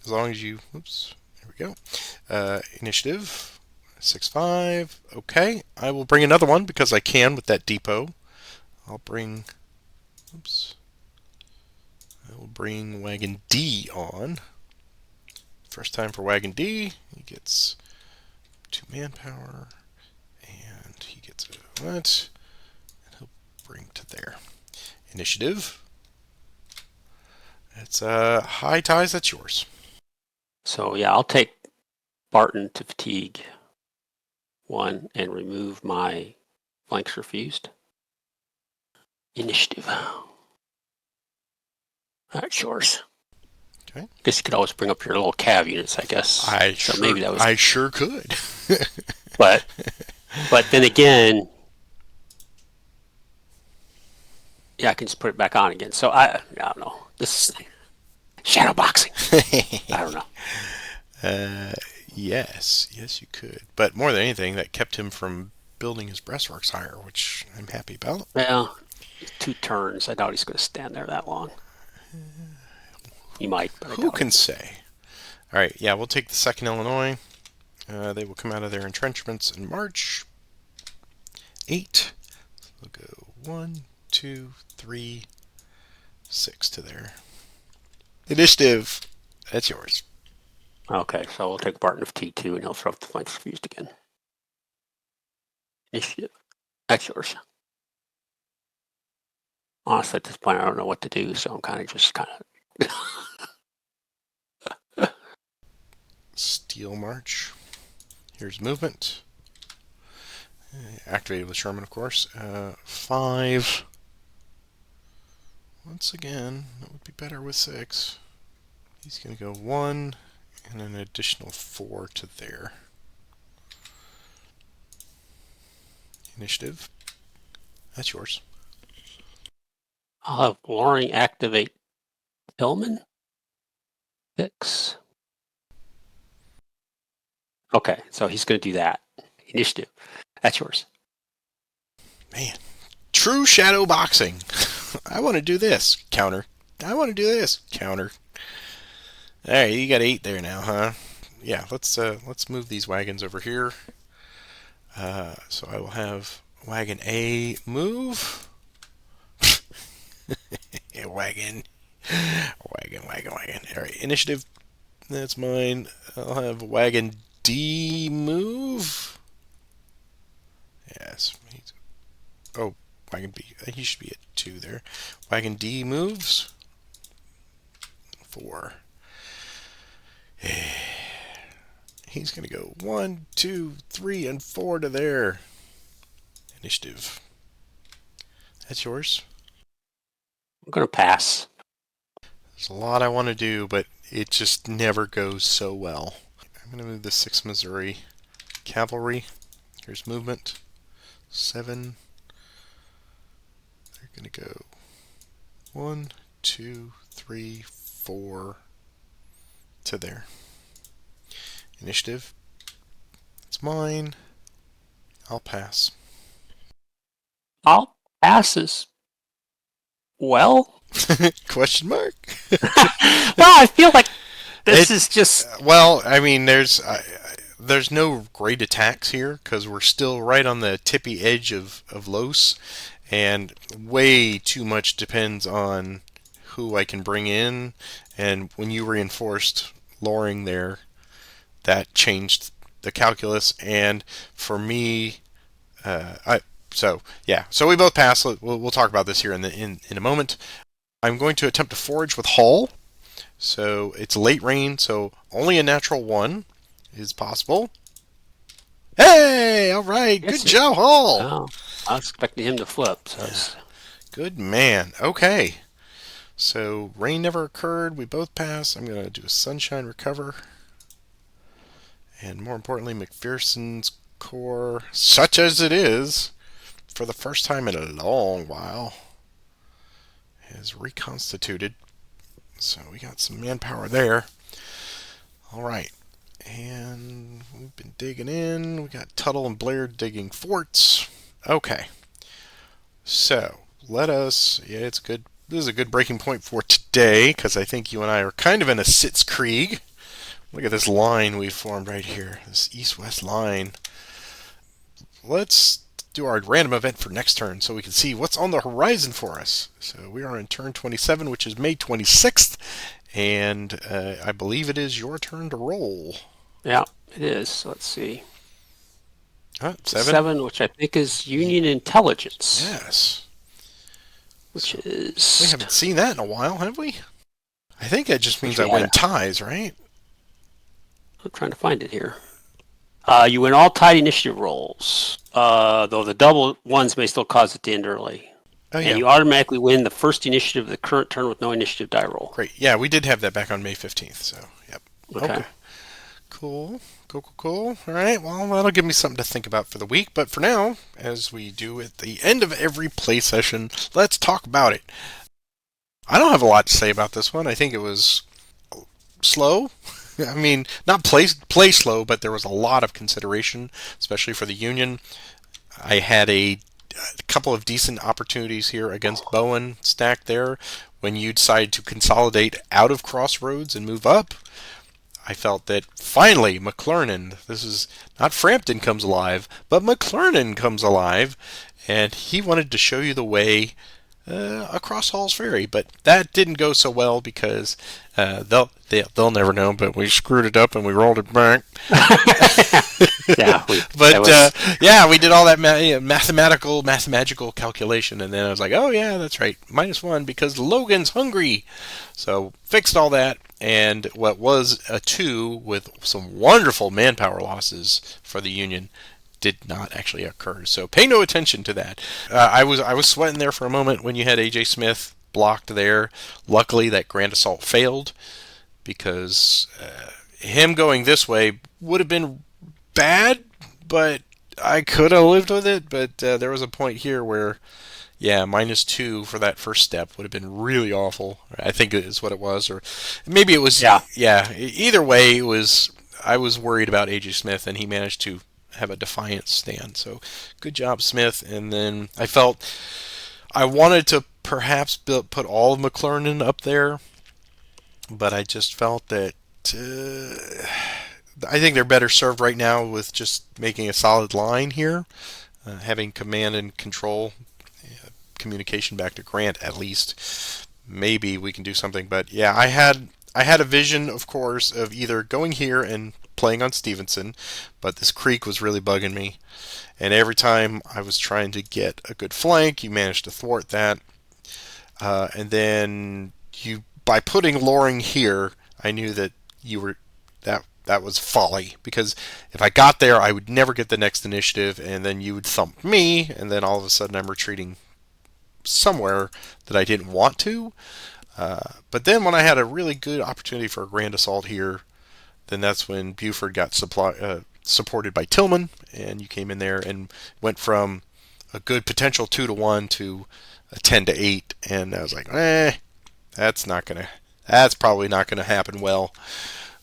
As long as you, oops, there we go. Initiative, 6-5, okay. I will bring another one because I can with that depot. I will bring wagon D on. First time for wagon D, he gets 2 manpower, and he gets a what? And he'll bring to there. Initiative. It's high ties. That's yours. So yeah, I'll take Barton to fatigue 1 and remove my flanks refused. Initiative. That's yours. Okay. Guess you could always bring up your little cav units, I guess. I sure could. but then again, yeah, I can just put it back on again. So I don't know. This is shadow boxing. I don't know. Yes, you could. But more than anything, that kept him from building his breastworks higher, which I'm happy about. Well, 2 turns. I doubt he's going to stand there that long. He might, but who can say? All right, yeah, we'll take the 2nd Illinois. They will come out of their entrenchments and march. 8. So we'll go 1, 2, 3, 6 to there. Initiative. That's yours. Okay, so we'll take Barton of T2 and he'll throw up the flanks refused again. Initiative. That's yours. Honestly, at this point, I don't know what to do, so I'm kind of Steel march. Here's movement. Activated with Sherman, of course. 5. Once again, that would be better with 6. He's going to go 1 and an additional 4 to there. Initiative. That's yours. I'll have Loring activate Tillman. 6. Okay, so he's going to do that. Initiative. That's yours. Man. True shadow boxing. I want to do this. Counter. I want to do this. Counter. All right, you got 8 there now, huh? Yeah, let's move these wagons over here. So I will have wagon A move. Wagon. All right, initiative. That's mine. I'll have wagon D move. Yes. Oh, wagon B. He should be at 2 there. Wagon D moves. 4. He's going to go 1, 2, 3, and 4 to there. Initiative. That's yours. I'm going to pass. There's a lot I want to do, but it just never goes so well. I'm going to move the 6th Missouri Cavalry. Here's movement. 7. They're going to go 1, 2, 3, 4 to there. Initiative. It's mine. I'll pass. I'll pass as well. Question mark? Well, I feel like this is just... Well, I mean, there's no great attacks here because we're still right on the tippy edge of Los, and way too much depends on who I can bring in. And when you reinforced Loring there, that changed the calculus. And for me, so we both pass. We'll talk about this here in a moment. I'm going to attempt to forage with Hull. So it's late rain, so only a natural 1 is possible. Hey, all right, good job, Hull. Oh, I was expecting him to flip. So yeah. Good man. Okay, so rain never occurred. We both pass. I'm going to do a sunshine recover, and more importantly, McPherson's Corps, such as it is, for the first time in a long while, has reconstituted. So we got some manpower there. All right. And we've been digging in. We got Tuttle and Blair digging forts. Okay. So it's good. This is a good breaking point for today because I think you and I are kind of in a Sitzkrieg. Look at this line we've formed right here. This east-west line. Let's do our random event for next turn so we can see what's on the horizon for us. So we are in turn 27, which is May 26th, and I believe it is your turn to roll. Yeah, it is. Let's see. 7, which I think is Union Intelligence. Yes. Which is... We haven't seen that in a while, have we? I think that just means I win ties, right? I'm trying to find it here. You win all tied initiative rolls, though the double ones may still cause it to end early. Oh, yeah. And you automatically win the first initiative of the current turn with no initiative die roll. Great. Yeah, we did have that back on May 15th, so, yep. Okay. Cool. All right, well, that'll give me something to think about for the week. But for now, as we do at the end of every play session, let's talk about it. I don't have a lot to say about this one. I think it was slow. I mean, not play slow, but there was a lot of consideration, especially for the Union. I had a couple of decent opportunities here against Bowen stacked there. When you decide to consolidate out of Crossroads and move up, I felt that finally McClernand, this is not Frampton comes alive, but McClernand comes alive, and he wanted to show you the way across Hall's Ferry, but that didn't go so well because they'll never know, but we screwed it up and we rolled it back. We did all that mathematical calculation, and then I was like, oh yeah, that's right, -1 because Logan's hungry. So fixed all that, and what was a 2 with some wonderful manpower losses for the Union did not actually occur. So pay no attention to that. I was sweating there for a moment when you had AJ Smith blocked there. Luckily, that grand assault failed because him going this way would have been bad, but I could have lived with it, but there was a point here where, yeah, -2 for that first step would have been really awful. I think it is what it was, or maybe it was. Yeah. Yeah, either way, it was. I was worried about AJ Smith, and he managed to have a defiant stand. So, good job, Smith. And then I felt I wanted to perhaps put all of McLaren up there, but I just felt that. I think they're better served right now with just making a solid line here, having command and control, communication back to Grant at least. Maybe we can do something, but yeah, I had a vision, of course, of either going here and playing on Stevenson, but this creek was really bugging me, and every time I was trying to get a good flank, you managed to thwart that, and then you by putting Loring here, I knew that you were that was folly, because if I got there, I would never get the next initiative, and then you would thump me, and then all of a sudden I'm retreating somewhere that I didn't want to. But then when I had a really good opportunity for a grand assault here, then that's when Buford got supported by Tillman, and you came in there and went from a good potential 2-1 to a 10-8, and I was like, that's probably not gonna happen well.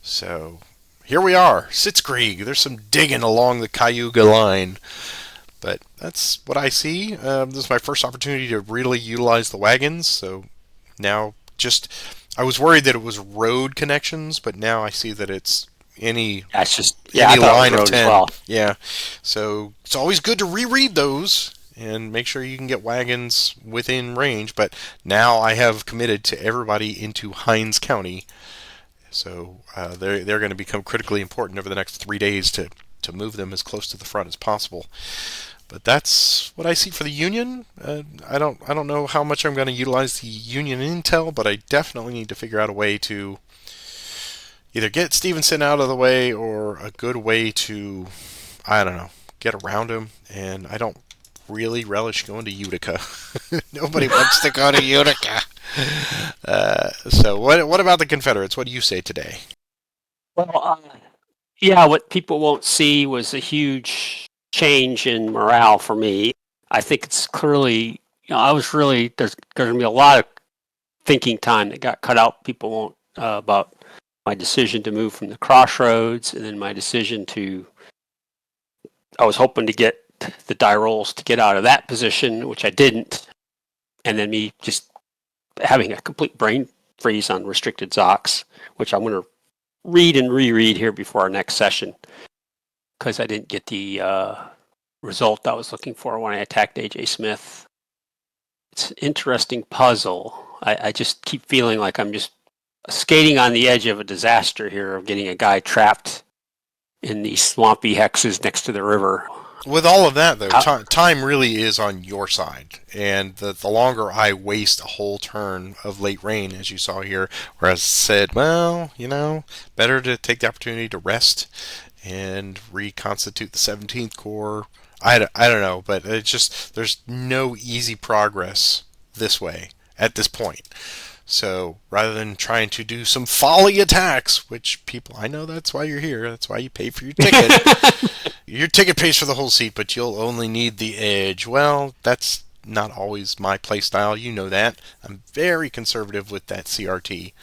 So here we are, Sitzkrieg. There's some digging along the Cayuga line. But that's what I see. This is my first opportunity to really utilize the wagons. So now I was worried that it was road connections, but now I see that it's any That's just, yeah, I any thought it line was of road as 10. well. Yeah. So it's always good to reread those and make sure you can get wagons within range. But now I have committed to everybody into Hinds County. So they're going to become critically important over the next 3 days to move them as close to the front as possible. But that's what I see for the Union. I don't know how much I'm going to utilize the Union intel, but I definitely need to figure out a way to either get Stevenson out of the way or a good way to, I don't know, get around him. And I don't really relish going to Utica. Nobody wants to go to Utica. So what about the Confederates? What do you say today? Well, yeah, what people won't see was a huge change in morale for me. I think it's clearly, there's going to be a lot of thinking time that got cut out. People won't, about my decision to move from the crossroads, and then my decision I was hoping to get the die rolls to get out of that position, which I didn't. And then me just having a complete brain freeze on restricted Zocs, which I'm going to read and reread here before our next session, because I didn't get the result I was looking for when I attacked AJ Smith. It's an interesting puzzle. I just keep feeling like I'm just skating on the edge of a disaster here, of getting a guy trapped in these swampy hexes next to the river. With all of that, though, time really is on your side. And the longer I waste a whole turn of late rain, as you saw here, where I said, well, better to take the opportunity to rest and reconstitute the 17th Corps. I don't know, but it's just, there's no easy progress this way at this point. So rather than trying to do some folly attacks, which people, I know that's why you're here, that's why you pay for your ticket. Your ticket pays for the whole seat, but you'll only need the edge. Well, that's not always my play style. You know that. I'm very conservative with that CRT.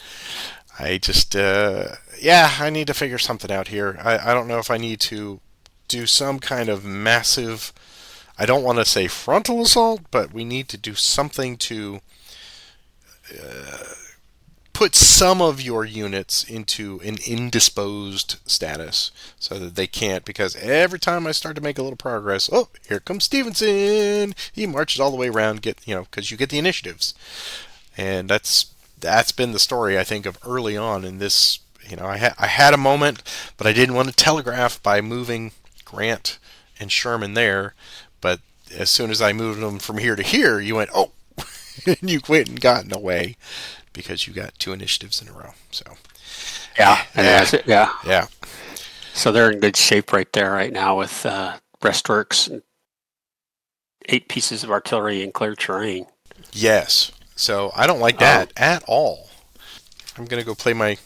I just, I need to figure something out here. I don't know if I need to do some kind of massive, I don't want to say frontal assault, but we need to do something to put some of your units into an indisposed status so that they can't, because every time I start to make a little progress, oh, here comes Stevenson. He marches all the way around, because you get the initiatives. And that's been the story, I think, of early on in this. I had a moment, but I didn't want to telegraph by moving Grant and Sherman there. But as soon as I moved them from here to here, you went, oh, and you quit and gotten away because you got 2 initiatives in a row. So yeah. So they're in good shape right there right now with breastworks and 8 pieces of artillery in clear terrain. Yes. So I don't like that at all. I'm gonna go play my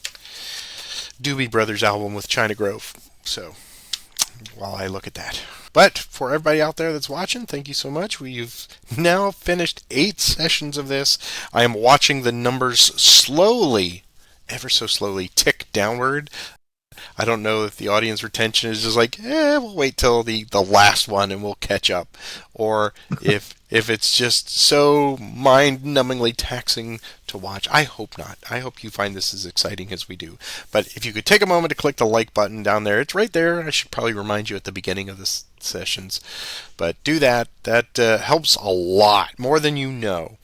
Doobie Brothers album with China Grove. So while I look at that. But for everybody out there that's watching, thank you so much. We've now finished 8 sessions of this. I am watching the numbers slowly, ever so slowly, tick downward. I don't know if the audience retention is just like, we'll wait till the last one and we'll catch up. Or if it's just so mind-numbingly taxing to watch. I hope not. I hope you find this as exciting as we do. But if you could take a moment to click the like button down there, it's right there. I should probably remind you at the beginning of this sessions. But do that. That helps a lot, more than you know.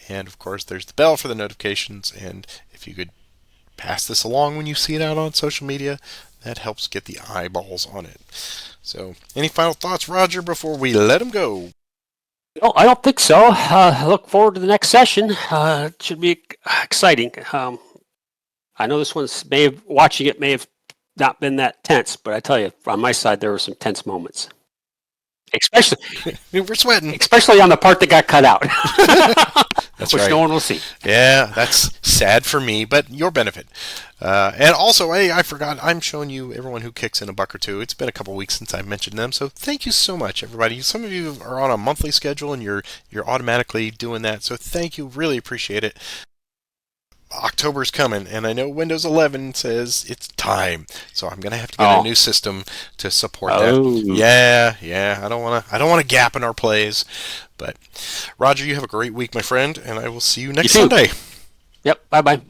And of course, there's the bell for the notifications. And if you could pass this along when you see it out on social media, that helps get the eyeballs on it. So, any final thoughts, Roger, before we let him go? No, I don't think so. I look forward to the next session. It should be exciting. I know this one's watching it may have not been that tense, but I tell you, on my side, there were some tense moments. Especially, We're sweating. especially on the part that got cut out, That's which right. no one will see. Yeah, that's sad for me, but your benefit. And also, hey, I forgot, I'm showing you everyone who kicks in a buck or two. It's been a couple weeks since I mentioned them, so thank you so much, everybody. Some of you are on a monthly schedule and you're automatically doing that, so thank you, really appreciate it. October's coming, and I know Windows 11 says it's time, so I'm gonna have to get a new system to support that. Yeah. I don't want a gap in our plays. But Roger, you have a great week, my friend, and I will see you next Sunday. Yep. Bye bye.